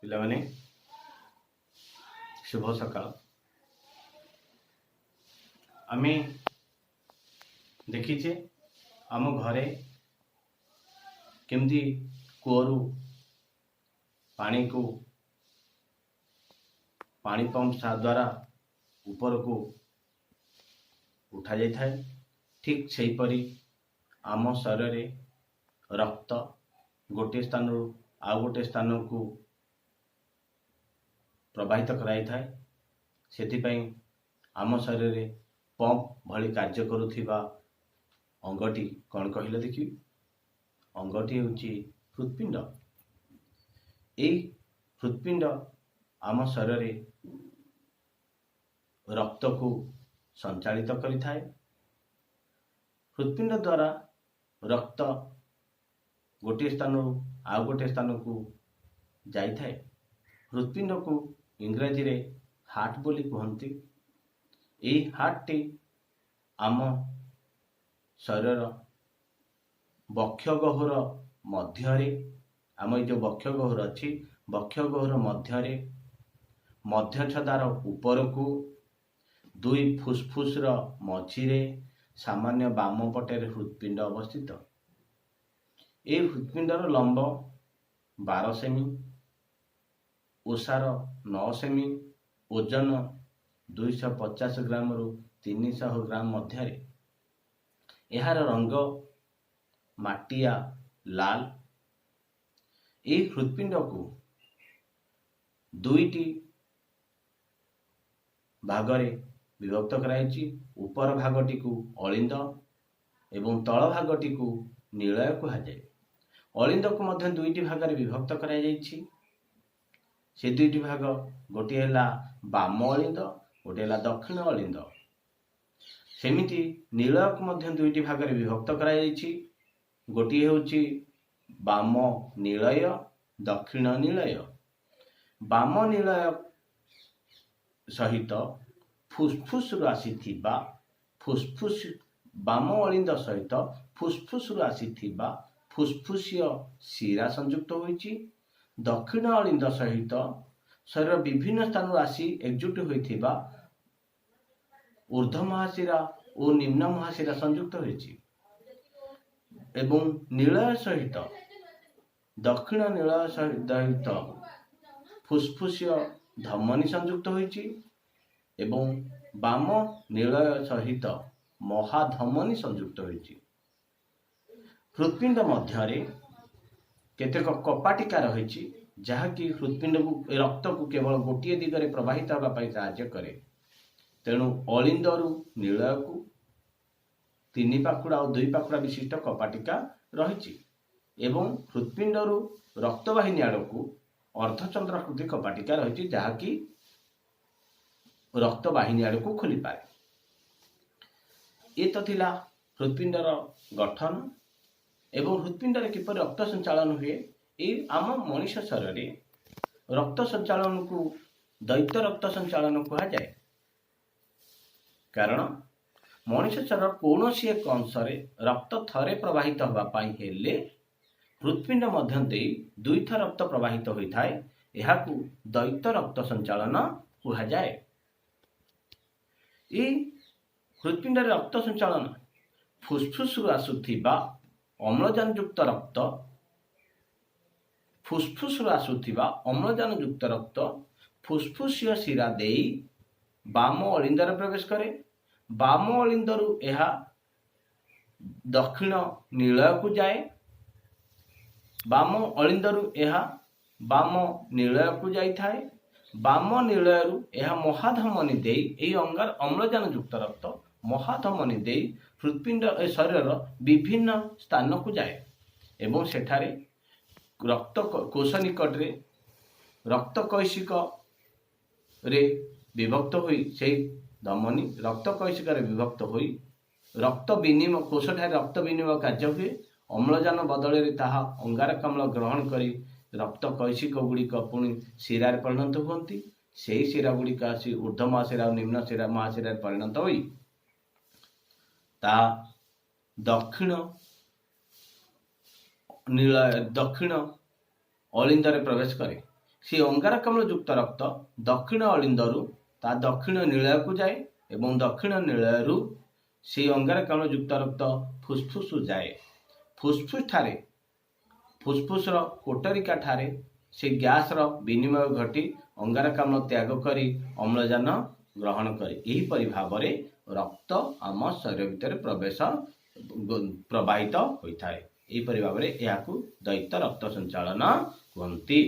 ପିଲାମାନେ शुभ सकाळ। आमे देखीचे आम घरे केमती कूअरु पानी को पानी पंप द्वारा ऊपर को उठा जाई थाए। ठीक सही परी आम शरीर में रक्त गोटे स्थान आउ गोटे स्थान को प्रवाहित कराई थाए। सेथिपाई आम शरीर में पंप भली कार्य करुथिबा अंगटी कौन कहले देखि? अंगटी होची हृत्पिंड। एई हृत्पिंड आम शरीर में रक्त को संचालित करिथाए। हृत्पिंड द्वारा रक्त गोटे स्थान आउ गोटे स्थान को जाई थाए। हृत्पिंड को इंग्रजी रे हार्ट बोली कहती। यही हार्ट टी आम शरीर बक्ष गह्वर मध्य आम जो बक्ष गह्वर अच्छी बक्ष गह्वर मध्य छदार ऊपर को दुई फुसफुस मझिरे सामान्य बाम पटे हृत्पिंड अवस्थित। ये हृत्पिंडर लंब 12 सेमी, ओसार 9 सेमी, ओजन 250 ग्राम रु 300 ग्राम मध्य। यार रंग माटिया लाल। ये हृत्पिंड को दुईटी भागरे विभक्त कराई। ऊपर भागटी को अलिंद एवं तल भागटी को नीलय कहुए। अलिंद को मध्य दुईटी भागरे विभक्त कराई। से दुईटी भाग गोटे है बाम अलिंद गोटे है दक्षिण अलिंद। सेमिति नीलय को मध्य दुईटी भागरे विभक्त कराई। गोटे होची बाम नीलय दक्षिण नीलय। बाम नीलय सहित फुसफुस आसीथिबा फुसफुस बाम अलिंद सहित फुसफुस आसीथिबा फुसफुसीय शिरा संयुक्त होईची। दक्षिण अलिंद सहित शरीर विभिन्न स्थान आसी एकजुट होइथिबा ऊर्ध्व महाशिरा और निम्न महाशिरा संयुक्त होईची। एवं नीलय सहित दक्षिण नीलय सहित फुसफुसीय धमनी संयुक्त होईची एवं बाम नीलय सहित महाधमनी संयुक्त होईची। हृत्पिंड मध्य केतेक कपाटिका रही जहाँकि हृत्पिंड को रक्त को केवल गोटे दिगरे प्रवाहित होगापी साहाय्य करे। तेणु अलिंदरु नीलय को 3 पाखुड़ा और 2 पाखुड़ा विशिष्ट कपाटिका रही एवं हृत्पिंडरु रक्तवाहिनी आड़ को अर्धचंद्राकृति कपाटिका रही जहाँकि रक्तवाहिनी आड़ को खोली पारे। ये तो थिला हृत्पिंडर गठन एवं हृत्पिंडर किपर रक्त संचालन हुए। ये आम मनुष्य शरीर रक्त संचालन को दैत्य रक्त संचालन कहा जाए। कारण मनुष्य शरीर कौन एक अंश रक्त थरे प्रवाहित होगापाई हेले हृत्पिंड मध्य दे 2 थर रक्त प्रवाहित होता है। यह दैत्य रक्त संचालन कहा जाए। ये हृत्पिंड रक्त संचालन फुसफुस आसुथिबा अम्लजान युक्त रक्त फुसफुस आसुथिबा अम्लजान युक्त रक्त फुसफुसीय शिरा देई बाम अलिंदर प्रवेश करे। बाम अलिंदरु यह दक्षिण नीलय को जाए। बाम अलिंदरु यह बाम नीलय को जाई थाए। बाम नीलयरु यह महाधमनी देई एई अंगार अम्लजान युक्त रक्त महाधमनी देई हृत्पिंड शरीर विभिन्न स्थान को जाए एवं सेठारे रक्त कोष निकट रे रक्त कैशिक रे विभक्त होई से धमनी रक्त कैशिक रे विभक्त होई रक्त विनिमय कोष ठारे रक्त विनिमय कार्य हुए। अम्लजान बदल रे ताहा अंगारकाम्ल ग्रहण करी रक्त कैशिक गुड़िक पुणी शिरार परिणत हुअन्ति। सेही शिरा गुड़िक आसी ऊर्ध्व महाशिरा और निम्न शिरा महाशिरा परिणत होई ता दक्षिण नीलय दक्षिण अलिंदरे प्रवेश करे से अंगारकाम्ल युक्त रक्त दक्षिण अलिंदरू ता दक्षिण नीलयकु जाए एवं दक्षिण नीलयरू से अंगारकाम्ल युक्त रक्त फुसफुस जाए। फुसफुस ठारे फुसफुस कोटरिका ठारे से गैस विनिमय घटी अंगारकाम्ल त्याग करी अम्लजान ग्रहण करे। एहीपरि भाव रक्त आम शरीर भितर प्रवाहित होता है। एहीपरि भाव दैत्य रक्त संचालन कहती।